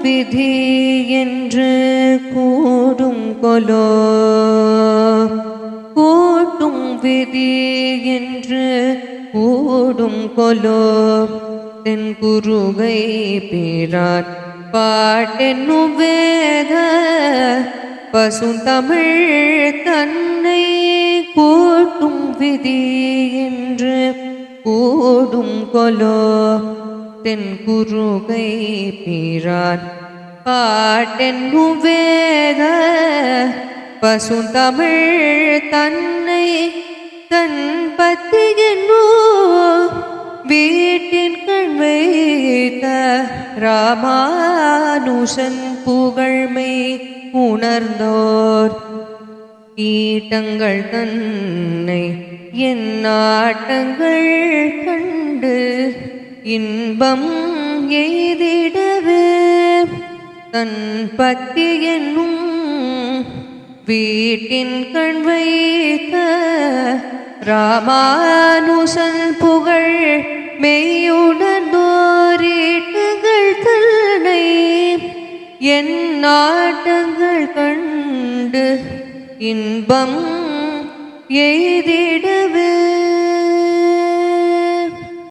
விதி என்று கூடும் கொலோ கூட்டும் விதி என்று கூடும் கொலோ தென் குருகை பிரான் பாட்டென்னும் வேத பசுந்தமிழ் தன்னை கூட்டும் விதி என்று கூடும் கொலோ தென் குருகை பிரான் பாட்டென்னும் வேத பசுந்தமிழ் தன்னை தன் பத்தி என்னோ வீட்டின் கண் வைத்த ராமானுஷன் புகழ்மை உணர்ந்தோர் ஈட்டங்கள் தன்னை என் நாட்டங்கள் கண்டு இன்பம் எய்திடவே தன் பத்தி என்னும் வீட்டின் கண் வைத்த ராமானுசன் புகழ் மெய்யுணர்ந்தோரீட்டங்கள் தன்னை என் நாட்டங்கள் கண்டு இன்பம் எய்திட